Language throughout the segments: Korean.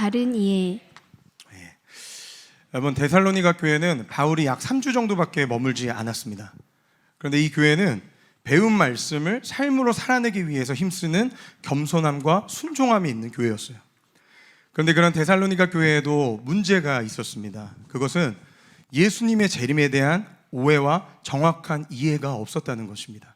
바른 이해. 여러분, 데살로니가 교회는 바울이 약 3주 정도밖에 머물지 않았습니다. 그런데 이 교회는 배운 말씀을 삶으로 살아내기 위해서 힘쓰는 겸손함과 순종함이 있는 교회였어요. 그런데 그런 데살로니가 교회에도 문제가 있었습니다. 그것은 예수님의 재림에 대한 오해와 정확한 이해가 없었다는 것입니다.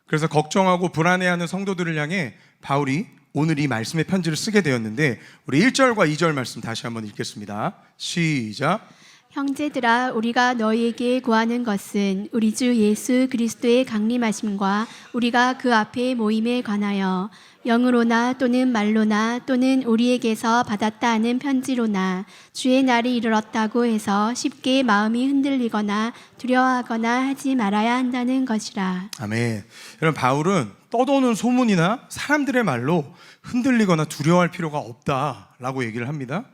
그래서 걱정하고 불안해하는 성도들을 향해 바울이 오늘 이 말씀의 편지를 쓰게 되었는데, 우리 1절과 2절 말씀 다시 한번 읽겠습니다. 시작. 형제들아, 우리가 너희에게 구하는 것은 우리 주 예수 그리스도의 강림하심과 우리가 그 앞에 모임에 관하여 영으로나 또는 말로나 또는 우리에게서 받았다 하는 편지로나 주의 날이 이르렀다고 해서 쉽게 마음이 흔들리거나 두려워하거나 하지 말아야 한다는 것이라. 아멘. 여러분, 바울은 떠도는 소문이나 사람들의 말로 흔들리거나 두려워할 필요가 없다라고 얘기를 합니다.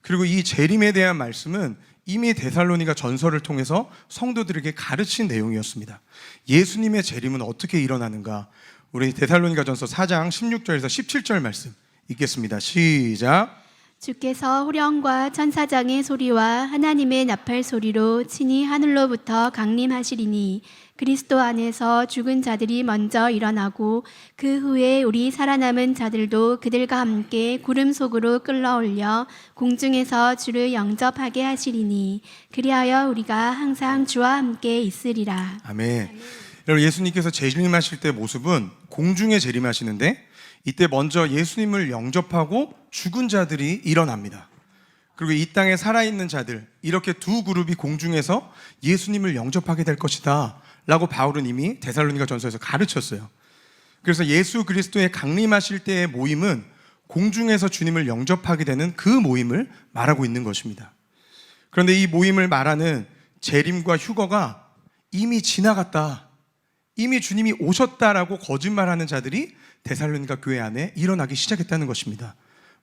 그리고 이 재림에 대한 말씀은 이미 데살로니가 전설을 통해서 성도들에게 가르친 내용이었습니다. 예수님의 재림은 어떻게 일어나는가? 우리 데살로니가 전서 4장 16절에서 17절 말씀 읽겠습니다. 시작. 주께서 호령과 천사장의 소리와 하나님의 나팔 소리로 친히 하늘로부터 강림하시리니 그리스도 안에서 죽은 자들이 먼저 일어나고 그 후에 우리 살아남은 자들도 그들과 함께 구름 속으로 끌어올려 공중에서 주를 영접하게 하시리니 그리하여 우리가 항상 주와 함께 있으리라. 아멘. 여러분, 예수님께서 재림하실 때 모습은 공중에 재림하시는데 이때 먼저 예수님을 영접하고 죽은 자들이 일어납니다. 그리고 이 땅에 살아있는 자들, 이렇게 두 그룹이 공중에서 예수님을 영접하게 될 것이다 라고 바울은 이미 데살로니가 전서에서 가르쳤어요. 그래서 예수 그리스도의 강림하실 때의 모임은 공중에서 주님을 영접하게 되는 그 모임을 말하고 있는 것입니다. 그런데 이 모임을 말하는 재림과 휴거가 이미 지나갔다, 이미 주님이 오셨다라고 거짓말하는 자들이 데살로니가 교회 안에 일어나기 시작했다는 것입니다.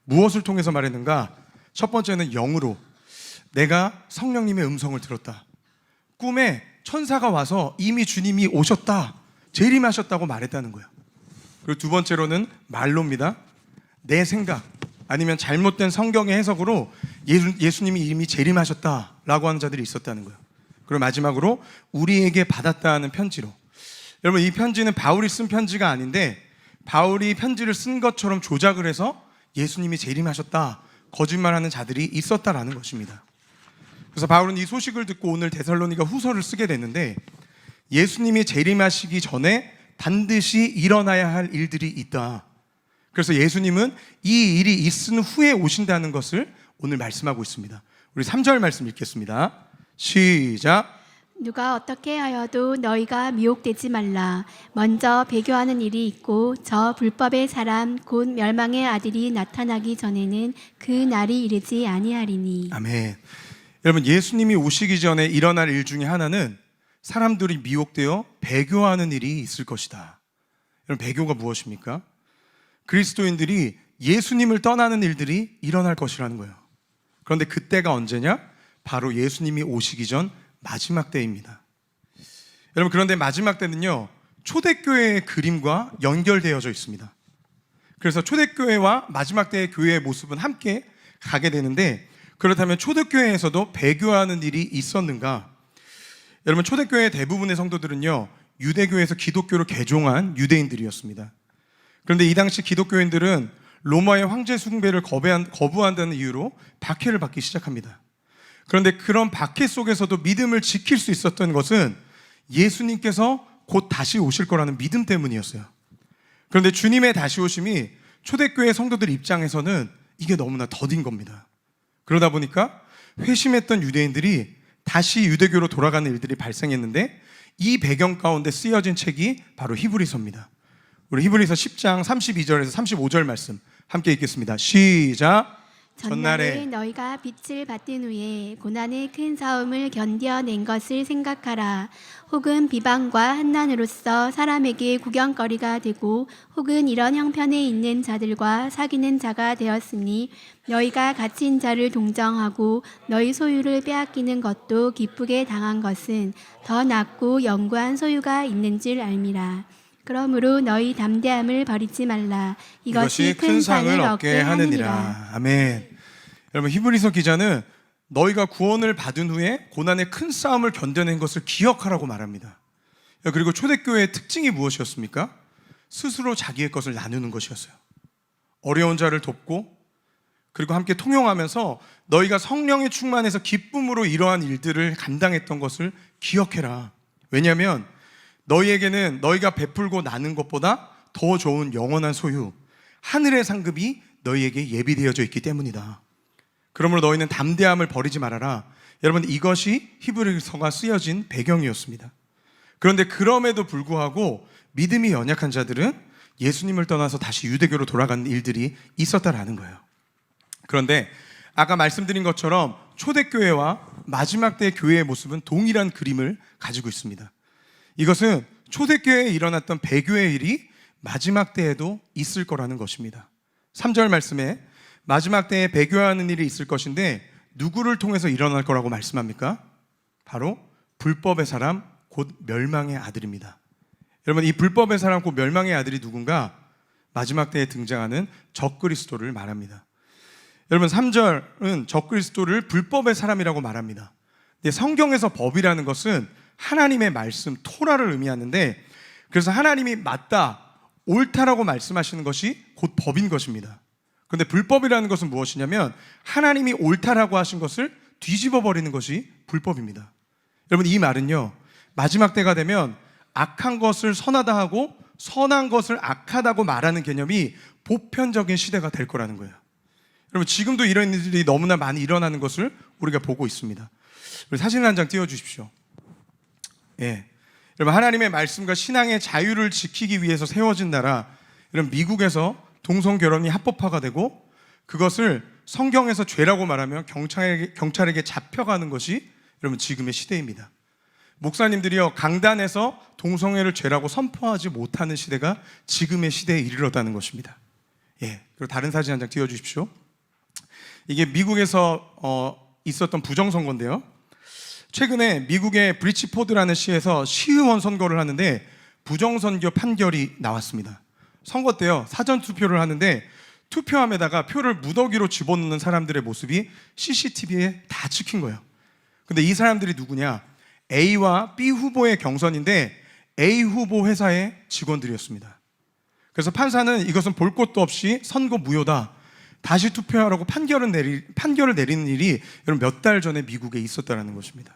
무엇을 통해서 말했는가? 첫 번째는 영으로, 내가 성령님의 음성을 들었다. 꿈에 천사가 와서 이미 주님이 오셨다, 재림하셨다고 말했다는 거예요. 그리고 두 번째로는 말로입니다. 내 생각 아니면 잘못된 성경의 해석으로 예수님이 이미 재림하셨다라고 하는 자들이 있었다는 거예요. 그리고 마지막으로 우리에게 받았다 하는 편지로. 여러분, 이 편지는 바울이 쓴 편지가 아닌데 바울이 편지를 쓴 것처럼 조작을 해서 예수님이 재림하셨다 거짓말하는 자들이 있었다라는 것입니다. 그래서 바울은 이 소식을 듣고 오늘 데살로니가 후서를 쓰게 됐는데, 예수님이 재림하시기 전에 반드시 일어나야 할 일들이 있다. 그래서 예수님은 이 일이 있은 후에 오신다는 것을 오늘 말씀하고 있습니다. 우리 3절 말씀 읽겠습니다. 시작. 누가 어떻게 하여도 너희가 미혹되지 말라. 먼저 배교하는 일이 있고 저 불법의 사람 곧 멸망의 아들이 나타나기 전에는 그 날이 이르지 아니하리니. 아멘. 여러분, 예수님이 오시기 전에 일어날 일 중에 하나는 사람들이 미혹되어 배교하는 일이 있을 것이다. 여러분, 배교가 무엇입니까? 그리스도인들이 예수님을 떠나는 일들이 일어날 것이라는 거예요. 그런데 그때가 언제냐? 바로 예수님이 오시기 전 마지막 때입니다. 여러분, 그런데 마지막 때는요, 초대교회의 그림과 연결되어져 있습니다. 그래서 초대교회와 마지막 때의 교회의 모습은 함께 가게 되는데, 그렇다면 초대교회에서도 배교하는 일이 있었는가? 여러분, 초대교회의 대부분의 성도들은요, 유대교에서 기독교로 개종한 유대인들이었습니다. 그런데 이 당시 기독교인들은 로마의 황제 숭배를 거부한다는 이유로 박해를 받기 시작합니다. 그런데 그런 박해 속에서도 믿음을 지킬 수 있었던 것은 예수님께서 곧 다시 오실 거라는 믿음 때문이었어요. 그런데 주님의 다시 오심이 초대교회 성도들 입장에서는 이게 너무나 더딘 겁니다. 그러다 보니까 회심했던 유대인들이 다시 유대교로 돌아가는 일들이 발생했는데, 이 배경 가운데 쓰여진 책이 바로 히브리서입니다. 우리 히브리서 10장 32절에서 35절 말씀 함께 읽겠습니다. 시작. 전날에 너희가 빛을 받은 후에 고난의 큰 싸움을 견뎌낸 것을 생각하라. 혹은 비방과 한난으로서 사람에게 구경거리가 되고 혹은 이런 형편에 있는 자들과 사귀는 자가 되었으니 너희가 갇힌 자를 동정하고 너희 소유를 빼앗기는 것도 기쁘게 당한 것은 더 낫고 영구한 소유가 있는 줄 알미라. 그러므로 너희 담대함을 버리지 말라. 이것이 큰 상을 얻게 하느니라. 아멘. 여러분, 히브리서 기자는 너희가 구원을 받은 후에 고난의 큰 싸움을 견뎌낸 것을 기억하라고 말합니다. 그리고 초대교회의 특징이 무엇이었습니까? 스스로 자기의 것을 나누는 것이었어요. 어려운 자를 돕고, 그리고 함께 통용하면서 너희가 성령에 충만해서 기쁨으로 이러한 일들을 감당했던 것을 기억해라. 왜냐하면 너희에게는 너희가 베풀고 나눈 것보다 더 좋은 영원한 소유, 하늘의 상급이 너희에게 예비되어져 있기 때문이다. 그러므로 너희는 담대함을 버리지 말아라. 여러분, 이것이 히브리서가 쓰여진 배경이었습니다. 그런데 그럼에도 불구하고 믿음이 연약한 자들은 예수님을 떠나서 다시 유대교로 돌아가는 일들이 있었다라는 거예요. 그런데 아까 말씀드린 것처럼 초대교회와 마지막 때의 교회의 모습은 동일한 그림을 가지고 있습니다. 이것은 초대교회에 일어났던 배교의 일이 마지막 때에도 있을 거라는 것입니다. 3절 말씀에 마지막 때에 배교하는 일이 있을 것인데 누구를 통해서 일어날 거라고 말씀합니까? 바로 불법의 사람, 곧 멸망의 아들입니다. 여러분, 이 불법의 사람, 곧 멸망의 아들이 누군가? 마지막 때에 등장하는 적그리스도를 말합니다. 여러분, 3절은 적그리스도를 불법의 사람이라고 말합니다. 근데 성경에서 법이라는 것은 하나님의 말씀, 토라를 의미하는데, 그래서 하나님이 맞다, 옳다라고 말씀하시는 것이 곧 법인 것입니다. 그런데 불법이라는 것은 무엇이냐면 하나님이 옳다라고 하신 것을 뒤집어 버리는 것이 불법입니다. 여러분, 이 말은요, 마지막 때가 되면 악한 것을 선하다 하고 선한 것을 악하다고 말하는 개념이 보편적인 시대가 될 거라는 거예요. 여러분, 지금도 이런 일들이 너무나 많이 일어나는 것을 우리가 보고 있습니다. 사진 한 장 띄워주십시오. 예. 여러분, 하나님의 말씀과 신앙의 자유를 지키기 위해서 세워진 나라, 이런 미국에서 동성결혼이 합법화가 되고 그것을 성경에서 죄라고 말하면 경찰에게 잡혀가는 것이 여러분 지금의 시대입니다. 목사님들이요, 강단에서 동성애를 죄라고 선포하지 못하는 시대가 지금의 시대에 이르렀다는 것입니다. 예. 그리고 다른 사진 한 장 띄워주십시오. 이게 미국에서 있었던 부정선거인데요. 최근에 미국의 브리치포드라는 시에서 시의원 선거를 하는데 부정선거 판결이 나왔습니다. 선거 때요, 사전투표를 하는데 투표함에다가 표를 무더기로 집어넣는 사람들의 모습이 CCTV에 다 찍힌 거예요. 근데 이 사람들이 누구냐? A와 B 후보의 경선인데 A 후보 회사의 직원들이었습니다. 그래서 판사는 이것은 볼 것도 없이 선거 무효다, 다시 투표하라고 판결을 내리는 일이 여러분 몇 달 전에 미국에 있었다는 것입니다.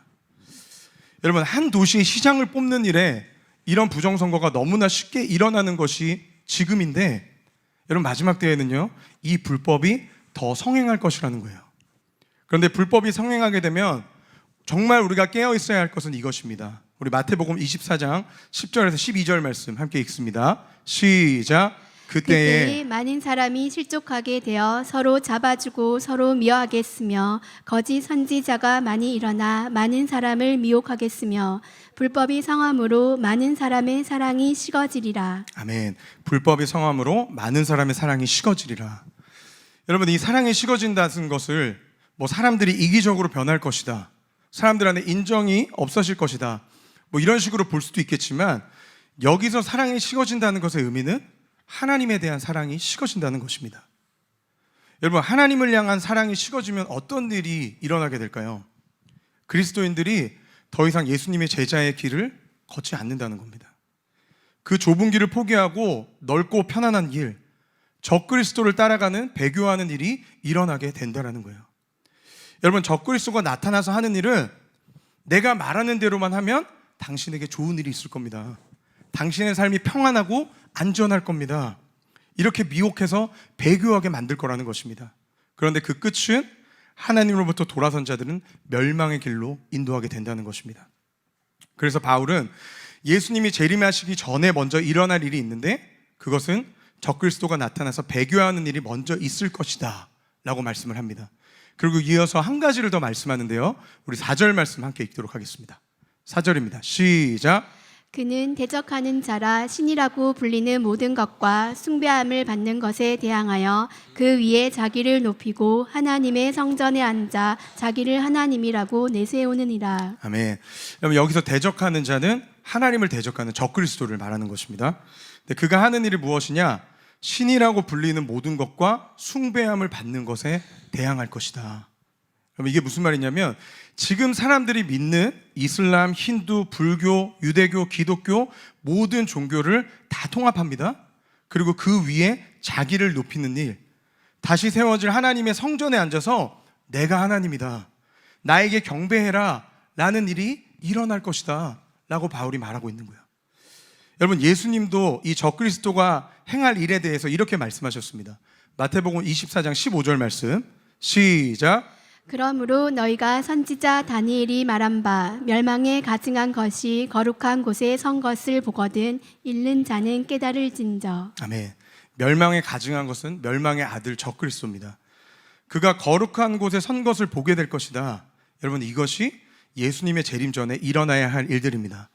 여러분, 한 도시의 시장을 뽑는 일에 이런 부정선거가 너무나 쉽게 일어나는 것이 지금인데, 여러분 마지막 때에는요, 이 불법이 더 성행할 것이라는 거예요. 그런데 불법이 성행하게 되면 정말 우리가 깨어 있어야 할 것은 이것입니다. 우리 마태복음 24장 10절에서 12절 말씀 함께 읽습니다. 시작. 그때에 많은 사람이 실족하게 되어 서로 잡아주고 서로 미워하겠으며 거짓 선지자가 많이 일어나 많은 사람을 미혹하겠으며 불법이 성함으로 많은 사람의 사랑이 식어지리라. 아멘. 불법이 성함으로 많은 사람의 사랑이 식어지리라. 여러분, 이 사랑이 식어진다는 것을 뭐 사람들이 이기적으로 변할 것이다, 사람들 안에 인정이 없어질 것이다, 뭐 이런 식으로 볼 수도 있겠지만, 여기서 사랑이 식어진다는 것의 의미는 하나님에 대한 사랑이 식어진다는 것입니다. 여러분, 하나님을 향한 사랑이 식어지면 어떤 일이 일어나게 될까요? 그리스도인들이 더 이상 예수님의 제자의 길을 걷지 않는다는 겁니다. 그 좁은 길을 포기하고 넓고 편안한 길, 적그리스도를 따라가는 배교하는 일이 일어나게 된다는 거예요. 여러분, 적그리스도가 나타나서 하는 일은 내가 말하는 대로만 하면 당신에게 좋은 일이 있을 겁니다. 당신의 삶이 평안하고 안전할 겁니다. 이렇게 미혹해서 배교하게 만들 거라는 것입니다. 그런데 그 끝은 하나님으로부터 돌아선 자들은 멸망의 길로 인도하게 된다는 것입니다. 그래서 바울은 예수님이 재림하시기 전에 먼저 일어날 일이 있는데 그것은 적그리스도가 나타나서 배교하는 일이 먼저 있을 것이다 라고 말씀을 합니다. 그리고 이어서 한 가지를 더 말씀하는데요, 우리 4절 말씀 함께 읽도록 하겠습니다. 4절입니다. 시작. 그는 대적하는 자라 신이라고 불리는 모든 것과 숭배함을 받는 것에 대항하여 그 위에 자기를 높이고 하나님의 성전에 앉아 자기를 하나님이라고 내세우느니라. 아멘. 여러분, 여기서 대적하는 자는 하나님을 대적하는 적그리스도를 말하는 것입니다. 근데 그가 하는 일이 무엇이냐? 신이라고 불리는 모든 것과 숭배함을 받는 것에 대항할 것이다. 그럼 이게 무슨 말이냐면 지금 사람들이 믿는 이슬람, 힌두, 불교, 유대교, 기독교 모든 종교를 다 통합합니다. 그리고 그 위에 자기를 높이는 일, 다시 세워질 하나님의 성전에 앉아서 내가 하나님이다, 나에게 경배해라 라는 일이 일어날 것이다 라고 바울이 말하고 있는 거예요. 여러분, 예수님도 이 적그리스도가 행할 일에 대해서 이렇게 말씀하셨습니다. 마태복음 24장 15절 말씀 시작. 그러므로 너희가 선지자 다니엘이 말한 바 멸망에 가증한 것이 거룩한 곳에 선 것을 보거든 읽는 자는 깨달을진저. 아멘. 멸망에 가증한 것은 멸망의 아들 적그리스도입니다. 그가 거룩한 곳에 선 것을 보게 될 것이다. 여러분, 이것이 예수님의 재림 전에 일어나야 할 일들입니다.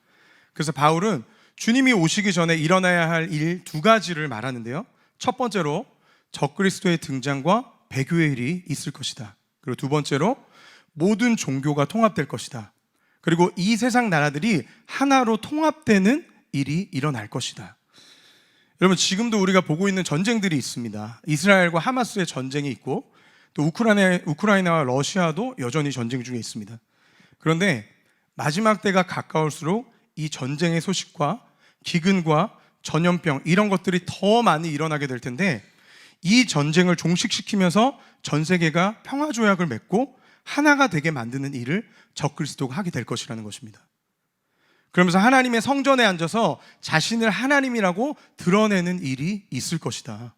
그래서 바울은 주님이 오시기 전에 일어나야 할 일 두 가지를 말하는데요. 첫 번째로 적그리스도의 등장과 배교의 일이 있을 것이다. 그리고 두 번째로 모든 종교가 통합될 것이다. 그리고 이 세상 나라들이 하나로 통합되는 일이 일어날 것이다. 여러분, 지금도 우리가 보고 있는 전쟁들이 있습니다. 이스라엘과 하마스의 전쟁이 있고 또 우크라이나와 러시아도 여전히 전쟁 중에 있습니다. 그런데 마지막 때가 가까울수록 이 전쟁의 소식과 기근과 전염병 이런 것들이 더 많이 일어나게 될 텐데 이 전쟁을 종식시키면서 전 세계가 평화조약을 맺고 하나가 되게 만드는 일을 적그리스도가 하게 될 것이라는 것입니다. 그러면서 하나님의 성전에 앉아서 자신을 하나님이라고 드러내는 일이 있을 것이다.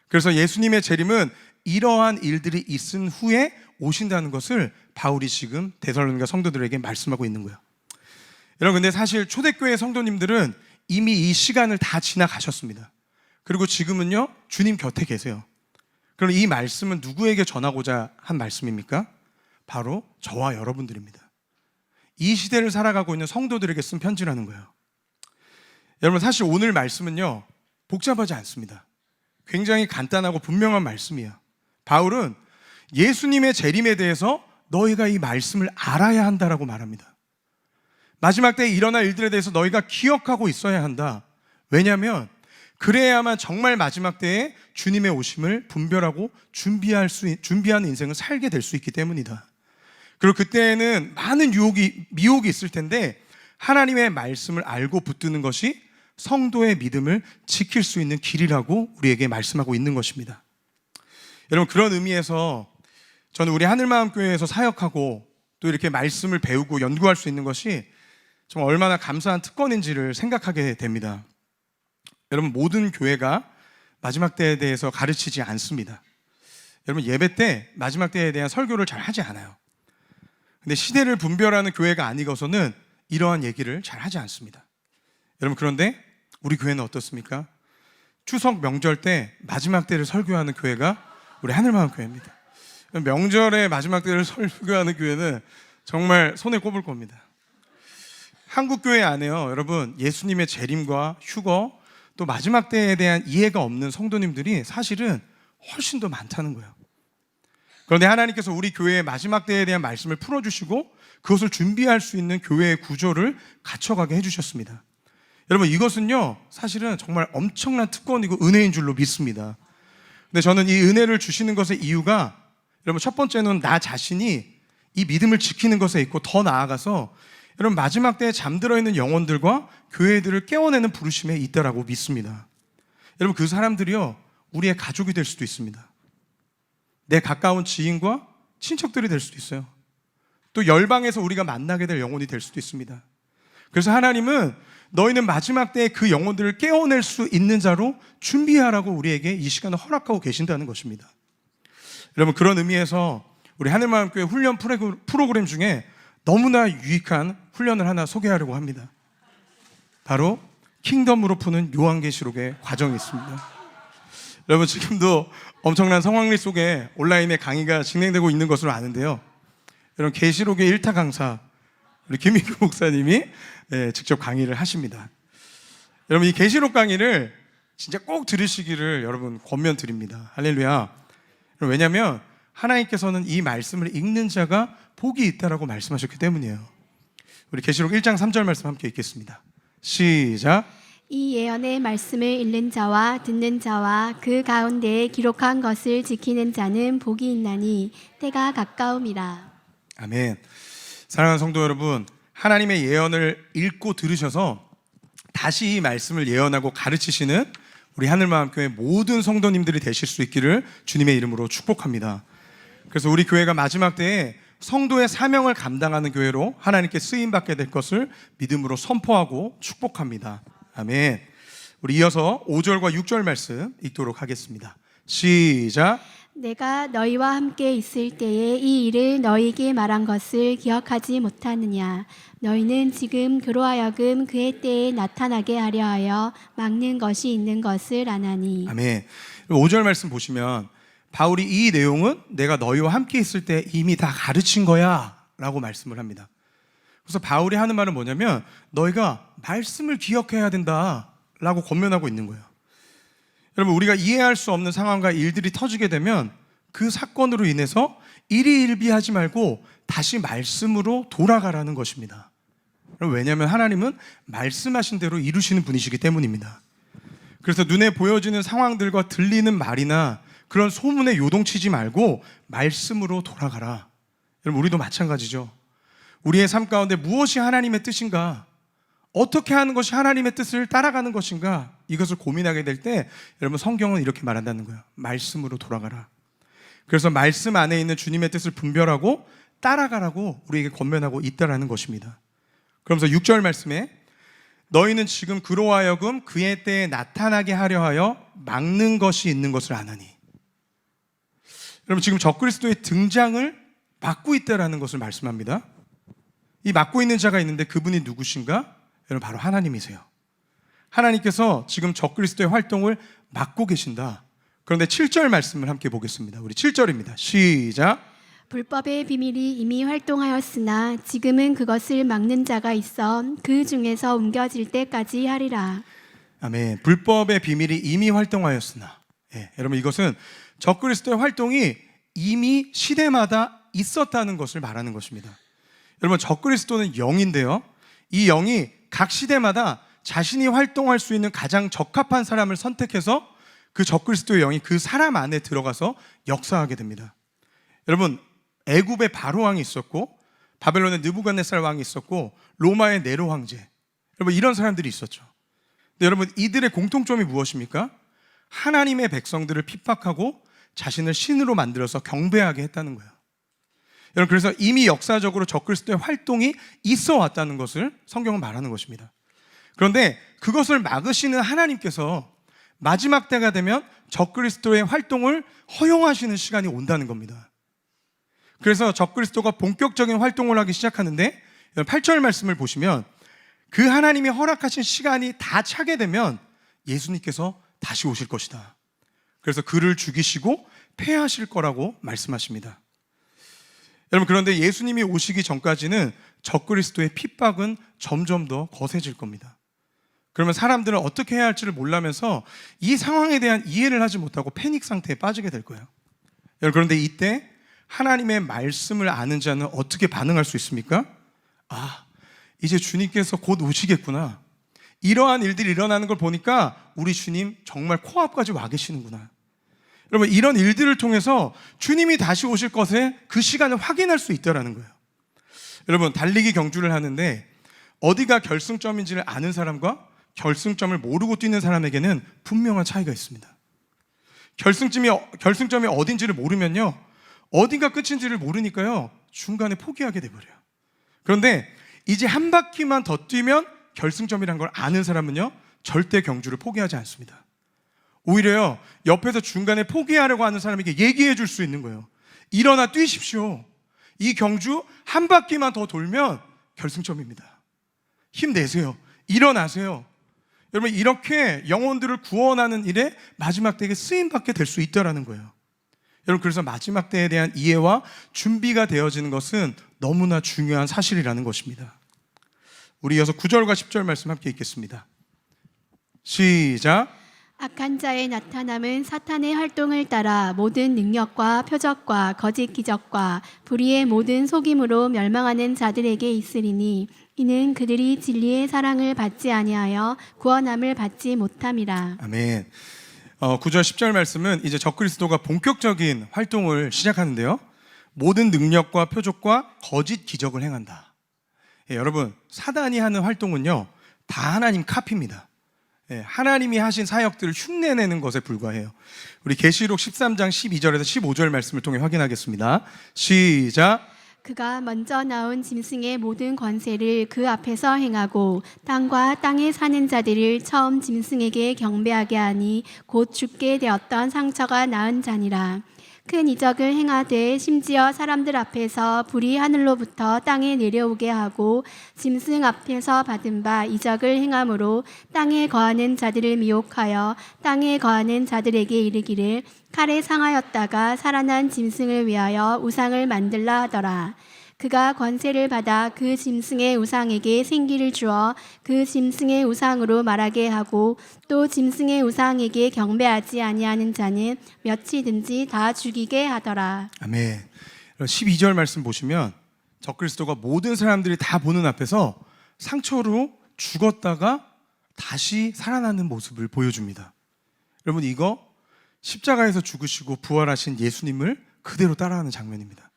그래서 예수님의 재림은 이러한 일들이 있은 후에 오신다는 것을 바울이 지금 데살로니가 성도들에게 말씀하고 있는 거예요. 여러분, 근데 사실 초대교회 성도님들은 이미 이 시간을 다 지나가셨습니다. 그리고 지금은요, 주님 곁에 계세요. 그럼 이 말씀은 누구에게 전하고자 한 말씀입니까? 바로 저와 여러분들입니다. 이 시대를 살아가고 있는 성도들에게 쓴 편지라는 거예요. 여러분, 사실 오늘 말씀은요, 복잡하지 않습니다. 굉장히 간단하고 분명한 말씀이에요. 바울은 예수님의 재림에 대해서 너희가 이 말씀을 알아야 한다라고 말합니다. 마지막 때에 일어날 일들에 대해서 너희가 기억하고 있어야 한다. 왜냐하면 그래야만 정말 마지막 때에 주님의 오심을 분별하고 준비하는 인생을 살게 될 수 있기 때문이다. 그리고 그때에는 많은 미혹이 있을 텐데 하나님의 말씀을 알고 붙드는 것이 성도의 믿음을 지킬 수 있는 길이라고 우리에게 말씀하고 있는 것입니다. 여러분, 그런 의미에서 저는 우리 하늘마음교회에서 사역하고 또 이렇게 말씀을 배우고 연구할 수 있는 것이 정말 얼마나 감사한 특권인지를 생각하게 됩니다. 여러분, 모든 교회가 마지막 때에 대해서 가르치지 않습니다. 여러분, 예배 때 마지막 때에 대한 설교를 잘 하지 않아요. 근데 시대를 분별하는 교회가 아니고서는 이러한 얘기를 잘 하지 않습니다. 여러분, 그런데 우리 교회는 어떻습니까? 추석 명절 때 마지막 때를 설교하는 교회가 우리 하늘마음교회입니다. 명절에 마지막 때를 설교하는 교회는 정말 손에 꼽을 겁니다. 한국교회 안에요, 여러분, 예수님의 재림과 휴거 또 마지막 때에 대한 이해가 없는 성도님들이 사실은 훨씬 더 많다는 거예요. 그런데 하나님께서 우리 교회의 마지막 때에 대한 말씀을 풀어주시고 그것을 준비할 수 있는 교회의 구조를 갖춰가게 해주셨습니다. 여러분, 이것은요, 사실은 정말 엄청난 특권이고 은혜인 줄로 믿습니다. 근데 저는 이 은혜를 주시는 것의 이유가, 여러분, 첫 번째는 나 자신이 이 믿음을 지키는 것에 있고, 더 나아가서 여러분, 마지막 때에 잠들어 있는 영혼들과 교회들을 깨워내는 부르심에 있다라고 믿습니다. 여러분, 그 사람들이요, 우리의 가족이 될 수도 있습니다. 내 가까운 지인과 친척들이 될 수도 있어요. 또 열방에서 우리가 만나게 될 영혼이 될 수도 있습니다. 그래서 하나님은 너희는 마지막 때에 그 영혼들을 깨워낼 수 있는 자로 준비하라고 우리에게 이 시간을 허락하고 계신다는 것입니다. 여러분, 그런 의미에서 우리 하늘마음교회 훈련 프로그램 중에 너무나 유익한 훈련을 하나 소개하려고 합니다. 바로 킹덤으로 푸는 요한계시록의 과정이 있습니다. 여러분, 지금도 엄청난 상황리 속에 온라인에 강의가 진행되고 있는 것으로 아는데요. 여러분, 계시록의 1타 강사 우리 김민규 목사님이 직접 강의를 하십니다. 여러분, 이 계시록 강의를 진짜 꼭 들으시기를 여러분 권면드립니다. 할렐루야. 왜냐하면 하나님께서는 이 말씀을 읽는 자가 복이 있다라고 말씀하셨기 때문이에요. 우리 계시록 1장 3절 말씀 함께 읽겠습니다. 시작. 이 예언의 말씀을 읽는 자와 듣는 자와 그 가운데에 기록한 것을 지키는 자는 복이 있나니 때가 가까움이라. 아멘. 사랑하는 성도 여러분, 하나님의 예언을 읽고 들으셔서 다시 이 말씀을 예언하고 가르치시는 우리 하늘마음교회 모든 성도님들이 되실 수 있기를 주님의 이름으로 축복합니다. 그래서 우리 교회가 마지막 때에 성도의 사명을 감당하는 교회로 하나님께 쓰임받게 될 것을 믿음으로 선포하고 축복합니다. 아멘. 우리 이어서 5절과 6절 말씀 읽도록 하겠습니다. 시작. 내가 너희와 함께 있을 때에 이 일을 너희에게 말한 것을 기억하지 못하느냐. 너희는 지금 그로 하여금 그의 때에 나타나게 하려 하여 막는 것이 있는 것을 아나니. 아멘. 5절 말씀 보시면 바울이 이 내용은 내가 너희와 함께 있을 때 이미 다 가르친 거야 라고 말씀을 합니다. 그래서 바울이 하는 말은 뭐냐면 너희가 말씀을 기억해야 된다 라고 권면하고 있는 거예요. 여러분, 우리가 이해할 수 없는 상황과 일들이 터지게 되면 그 사건으로 인해서 일희일비하지 말고 다시 말씀으로 돌아가라는 것입니다. 왜냐하면 하나님은 말씀하신 대로 이루시는 분이시기 때문입니다. 그래서 눈에 보여지는 상황들과 들리는 말이나 그런 소문에 요동치지 말고 말씀으로 돌아가라. 여러분, 우리도 마찬가지죠. 우리의 삶 가운데 무엇이 하나님의 뜻인가, 어떻게 하는 것이 하나님의 뜻을 따라가는 것인가, 이것을 고민하게 될 때 여러분, 성경은 이렇게 말한다는 거예요. 말씀으로 돌아가라. 그래서 말씀 안에 있는 주님의 뜻을 분별하고 따라가라고 우리에게 권면하고 있다라는 것입니다. 그러면서 6절 말씀에 너희는 지금 그로 하여금 그의 때에 나타나게 하려 하여 막는 것이 있는 것을 아나니. 여러분, 지금 적그리스도의 등장을 막고 있다라는 것을 말씀합니다. 이 막고 있는 자가 있는데 그분이 누구신가? 여러분, 바로 하나님이세요. 하나님께서 지금 적그리스도의 활동을 막고 계신다. 그런데 7절 말씀을 함께 보겠습니다. 우리 7절입니다. 시작. 불법의 비밀이 이미 활동하였으나 지금은 그것을 막는 자가 있어 그 중에서 옮겨질 때까지 하리라. 아멘. 불법의 비밀이 이미 활동하였으나, 여러분, 이것은 적그리스도의 활동이 이미 시대마다 있었다는 것을 말하는 것입니다. 여러분, 적그리스도는 영인데요, 이 영이 각 시대마다 자신이 활동할 수 있는 가장 적합한 사람을 선택해서 그 적그리스도의 영이 그 사람 안에 들어가서 역사하게 됩니다. 여러분, 애굽의 바로 왕이 있었고 바벨론의 느부갓네살 왕이 있었고 로마의 네로 황제, 여러분, 이런 사람들이 있었죠. 근데 여러분, 이들의 공통점이 무엇입니까? 하나님의 백성들을 핍박하고 자신을 신으로 만들어서 경배하게 했다는 거예요. 여러분, 그래서 이미 역사적으로 적그리스도의 활동이 있어 왔다는 것을 성경은 말하는 것입니다. 그런데 그것을 막으시는 하나님께서 마지막 때가 되면 적그리스도의 활동을 허용하시는 시간이 온다는 겁니다. 그래서 적그리스도가 본격적인 활동을 하기 시작하는데 8절 말씀을 보시면 그 하나님이 허락하신 시간이 다 차게 되면 예수님께서 다시 오실 것이다. 그래서 그를 죽이시고 폐하실 거라고 말씀하십니다. 여러분, 그런데 예수님이 오시기 전까지는 적그리스도의 핍박은 점점 더 거세질 겁니다. 그러면 사람들은 어떻게 해야 할지를 몰라면서 이 상황에 대한 이해를 하지 못하고 패닉 상태에 빠지게 될 거예요. 여러분, 그런데 이때 하나님의 말씀을 아는 자는 어떻게 반응할 수 있습니까? 아, 이제 주님께서 곧 오시겠구나. 이러한 일들이 일어나는 걸 보니까 우리 주님 정말 코앞까지 와 계시는구나. 여러분, 이런 일들을 통해서 주님이 다시 오실 것에 그 시간을 확인할 수 있다는 거예요. 여러분, 달리기 경주를 하는데 어디가 결승점인지를 아는 사람과 결승점을 모르고 뛰는 사람에게는 분명한 차이가 있습니다. 결승점이 어딘지를 모르면요, 어딘가 끝인지를 모르니까요, 중간에 포기하게 돼버려요. 그런데 이제 한 바퀴만 더 뛰면 결승점이라는 걸 아는 사람은요, 절대 경주를 포기하지 않습니다. 오히려요, 옆에서 중간에 포기하려고 하는 사람에게 얘기해 줄 수 있는 거예요. 일어나 뛰십시오. 이 경주 한 바퀴만 더 돌면 결승점입니다. 힘내세요. 일어나세요. 여러분, 이렇게 영혼들을 구원하는 일에 마지막 때에 쓰임받게 될 수 있다는 거예요. 여러분, 그래서 마지막 때에 대한 이해와 준비가 되어지는 것은 너무나 중요한 사실이라는 것입니다. 우리 이어서 9절과 10절 말씀 함께 읽겠습니다. 시작. 악한 자의 나타남은 사탄의 활동을 따라 모든 능력과 표적과 거짓 기적과 불의의 모든 속임으로 멸망하는 자들에게 있으리니 이는 그들이 진리의 사랑을 받지 아니하여 구원함을 받지 못함이라. 아멘. 9절 10절 말씀은 이제 적그리스도가 본격적인 활동을 시작하는데요. 모든 능력과 표적과 거짓 기적을 행한다. 예, 여러분, 사단이 하는 활동은요, 다 하나님 카피입니다. 예, 하나님이 하신 사역들을 흉내내는 것에 불과해요. 우리 계시록 13장 12절에서 15절 말씀을 통해 확인하겠습니다. 시작. 그가 먼저 나온 짐승의 모든 권세를 그 앞에서 행하고 땅과 땅에 사는 자들을 처음 짐승에게 경배하게 하니 곧 죽게 되었던 상처가 나은 자니라. 큰 이적을 행하되 심지어 사람들 앞에서 불이 하늘로부터 땅에 내려오게 하고 짐승 앞에서 받은 바 이적을 행함으로 땅에 거하는 자들을 미혹하여 땅에 거하는 자들에게 이르기를 칼에 상하였다가 살아난 짐승을 위하여 우상을 만들라 하더라. 그가 권세를 받아 그 짐승의 우상에게 생기를 주어 그 짐승의 우상으로 말하게 하고 또 짐승의 우상에게 경배하지 아니하는 자는 몇이든지 다 죽이게 하더라. 아멘. 12절 말씀 보시면 적그리스도가 모든 사람들이 다 보는 앞에서 상처로 죽었다가 다시 살아나는 모습을 보여줍니다. 여러분, 이거 십자가에서 죽으시고 부활하신 예수님을 그대로 따라하는 장면입니다.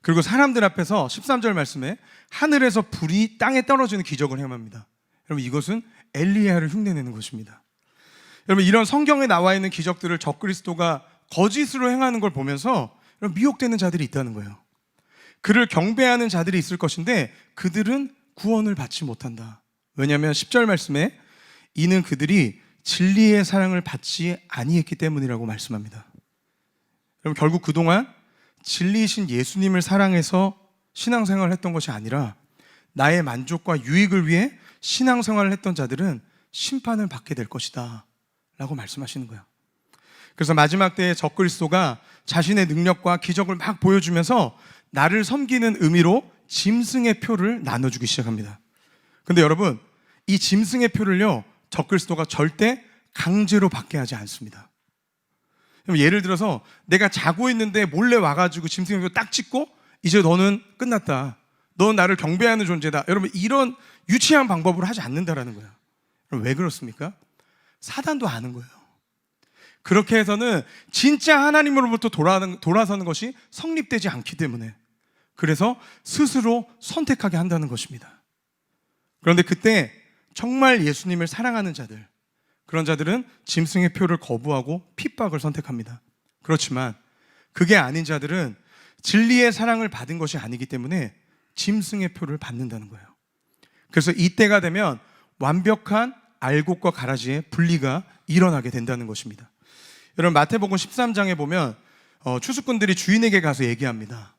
그리고 사람들 앞에서 13절 말씀에 하늘에서 불이 땅에 떨어지는 기적을 행합니다. 여러분, 이것은 엘리야를 흉내내는 것입니다. 여러분, 이런 성경에 나와 있는 기적들을 적그리스도가 거짓으로 행하는 걸 보면서 미혹되는 자들이 있다는 거예요. 그를 경배하는 자들이 있을 것인데 그들은 구원을 받지 못한다. 왜냐하면 10절 말씀에 이는 그들이 진리의 사랑을 받지 아니했기 때문이라고 말씀합니다. 여러분, 결국 그동안 진리이신 예수님을 사랑해서 신앙생활을 했던 것이 아니라 나의 만족과 유익을 위해 신앙생활을 했던 자들은 심판을 받게 될 것이다 라고 말씀하시는 거예요. 그래서 마지막 때에 적그리스도가 자신의 능력과 기적을 막 보여주면서 나를 섬기는 의미로 짐승의 표를 나눠주기 시작합니다. 근데 여러분, 이 짐승의 표를요, 적그리스도가 절대 강제로 받게 하지 않습니다. 예를 들어서 내가 자고 있는데 몰래 와가지고 짐승의 표 딱 찍고 이제 너는 끝났다, 넌 나를 경배하는 존재다, 여러분 이런 유치한 방법으로 하지 않는다라는 거예요. 왜 그렇습니까? 사단도 아는 거예요. 그렇게 해서는 진짜 하나님으로부터 돌아서는 것이 성립되지 않기 때문에, 그래서 스스로 선택하게 한다는 것입니다. 그런데 그때 정말 예수님을 사랑하는 자들, 그런 자들은 짐승의 표를 거부하고 핍박을 선택합니다. 그렇지만 그게 아닌 자들은 진리의 사랑을 받은 것이 아니기 때문에 짐승의 표를 받는다는 거예요. 그래서 이때가 되면 완벽한 알곡과 가라지의 분리가 일어나게 된다는 것입니다. 여러분, 마태복음 13장에 보면 추수꾼들이 주인에게 가서 얘기합니다.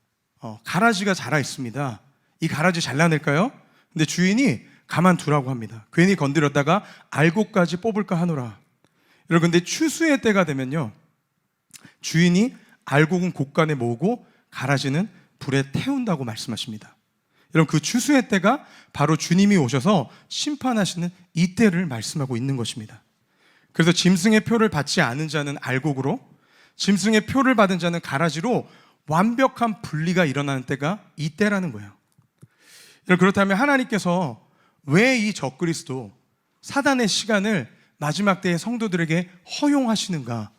가라지가 자라 있습니다. 이 가라지 잘라낼까요? 근데 주인이 가만두라고 합니다. 괜히 건드렸다가 알곡까지 뽑을까 하노라. 여러분, 근데 추수의 때가 되면요, 주인이 알곡은 곳간에 모으고 가라지는 불에 태운다고 말씀하십니다. 여러분, 그 추수의 때가 바로 주님이 오셔서 심판하시는 이 때를 말씀하고 있는 것입니다. 그래서 짐승의 표를 받지 않은 자는 알곡으로, 짐승의 표를 받은 자는 가라지로 완벽한 분리가 일어나는 때가 이 때라는 거예요. 여러분, 그렇다면 하나님께서 왜 이 적그리스도 사단의 시간을 마지막 때의 성도들에게 허용하시는가?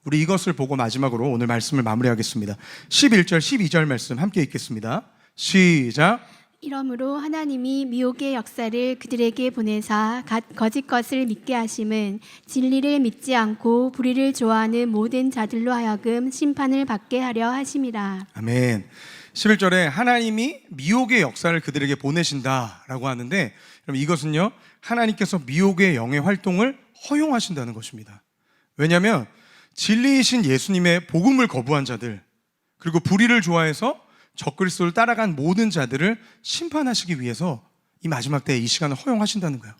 우리 이것을 보고 마지막으로 오늘 말씀을 마무리하겠습니다. 11절 12절 말씀 함께 읽겠습니다. 시작. 이러므로 하나님이 미혹의 역사를 그들에게 보내사 거짓 것을 믿게 하심은 진리를 믿지 않고 불의를 좋아하는 모든 자들로 하여금 심판을 받게 하려 하심이라. 아멘. 11절에 하나님이 미혹의 역사를 그들에게 보내신다라고 하는데, 그럼 이것은요, 하나님께서 미혹의 영의 활동을 허용하신다는 것입니다. 왜냐하면 진리이신 예수님의 복음을 거부한 자들, 그리고 불의를 좋아해서 적그리스도를 따라간 모든 자들을 심판하시기 위해서 이 마지막 때에 이 시간을 허용하신다는 거예요.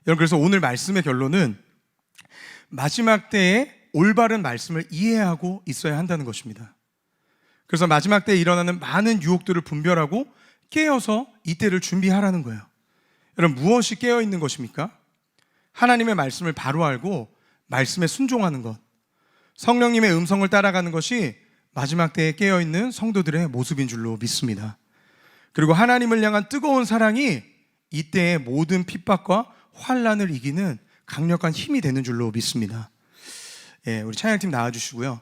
여러분, 그래서 오늘 말씀의 결론은 마지막 때에 올바른 말씀을 이해하고 있어야 한다는 것입니다. 그래서 마지막 때에 일어나는 많은 유혹들을 분별하고 깨어서 이때를 준비하라는 거예요. 여러분, 무엇이 깨어있는 것입니까? 하나님의 말씀을 바로 알고 말씀에 순종하는 것, 성령님의 음성을 따라가는 것이 마지막 때에 깨어있는 성도들의 모습인 줄로 믿습니다. 그리고 하나님을 향한 뜨거운 사랑이 이때의 모든 핍박과 환난을 이기는 강력한 힘이 되는 줄로 믿습니다. 예, 우리 찬양팀 나와주시고요.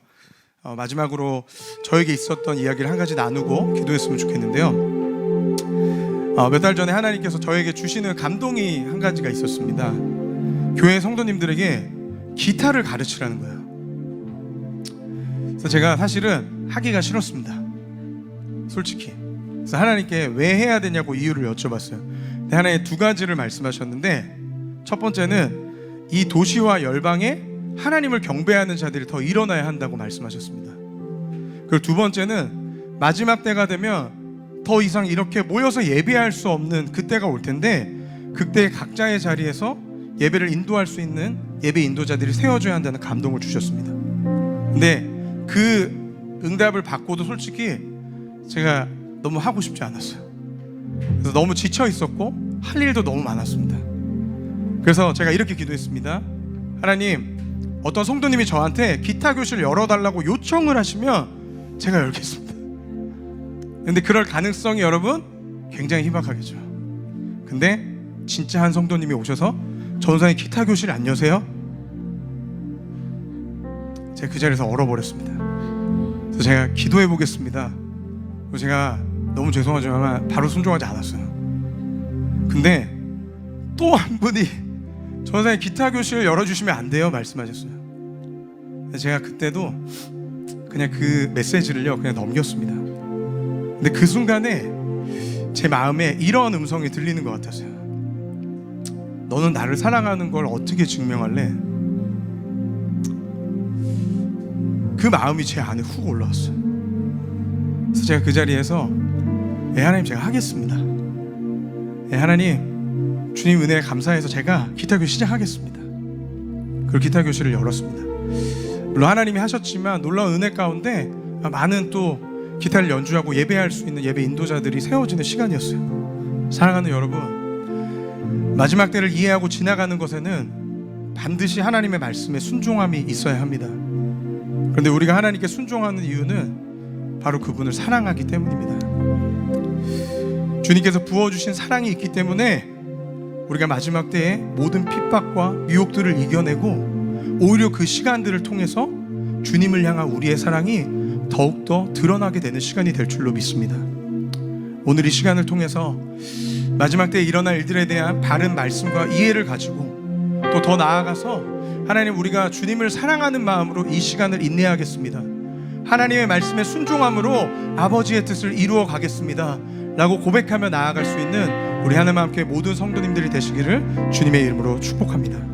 마지막으로 저에게 있었던 이야기를 한 가지 나누고 기도했으면 좋겠는데요. 몇 달 전에 하나님께서 저에게 주시는 감동이 한 가지가 있었습니다. 교회 성도님들에게 기타를 가르치라는 거예요. 그래서 제가 사실은 하기가 싫었습니다, 솔직히. 그래서 하나님께 왜 해야 되냐고 이유를 여쭤봤어요. 근데 하나님 두 가지를 말씀하셨는데, 첫 번째는 이 도시와 열방에 하나님을 경배하는 자들이 더 일어나야 한다고 말씀하셨습니다. 그리고 두 번째는 마지막 때가 되면 더 이상 이렇게 모여서 예배할 수 없는 그때가 올 텐데, 그때 각자의 자리에서 예배를 인도할 수 있는 예배 인도자들이 세워져야 한다는 감동을 주셨습니다. 근데 그 응답을 받고도 솔직히 제가 너무 하고 싶지 않았어요. 그래서 너무 지쳐 있었고 할 일도 너무 많았습니다. 그래서 제가 이렇게 기도했습니다. 하나님, 어떤 성도님이 저한테 기타 교실을 열어달라고 요청을 하시면 제가 열겠습니다. 근데 그럴 가능성이 여러분 굉장히 희박하겠죠. 근데 진짜 한 성도님이 오셔서 전사님 기타 교실 안 여세요? 제가 그 자리에서 얼어버렸습니다. 그래서 제가 기도해 보겠습니다. 제가 너무 죄송하지만 바로 순종하지 않았어요. 근데 또 한 분이 전사님 기타 교실 열어주시면 안 돼요? 말씀하셨어요. 제가 그때도 그냥 그 메시지를요 그냥 넘겼습니다. 근데 그 순간에 제 마음에 이런 음성이 들리는 것 같았어요. 너는 나를 사랑하는 걸 어떻게 증명할래? 그 마음이 제 안에 훅 올라왔어요. 그래서 제가 그 자리에서 하나님 제가 하겠습니다. 하나님, 주님 은혜에 감사해서 제가 기타교실 시작하겠습니다. 그리고 기타교실을 열었습니다. 물론 하나님이 하셨지만 놀라운 은혜 가운데 많은 또 기타를 연주하고 예배할 수 있는 예배 인도자들이 세워지는 시간이었어요. 사랑하는 여러분, 마지막 때를 이해하고 지나가는 것에는 반드시 하나님의 말씀에 순종함이 있어야 합니다. 그런데 우리가 하나님께 순종하는 이유는 바로 그분을 사랑하기 때문입니다. 주님께서 부어주신 사랑이 있기 때문에 우리가 마지막 때에 모든 핍박과 유혹들을 이겨내고 오히려 그 시간들을 통해서 주님을 향한 우리의 사랑이 더욱더 드러나게 되는 시간이 될 줄로 믿습니다. 오늘 이 시간을 통해서 마지막 때에 일어날 일들에 대한 바른 말씀과 이해를 가지고 또 더 나아가서 하나님, 우리가 주님을 사랑하는 마음으로 이 시간을 인내하겠습니다. 하나님의 말씀에 순종함으로 아버지의 뜻을 이루어 가겠습니다 라고 고백하며 나아갈 수 있는 우리 하나님 함께 모든 성도님들이 되시기를 주님의 이름으로 축복합니다.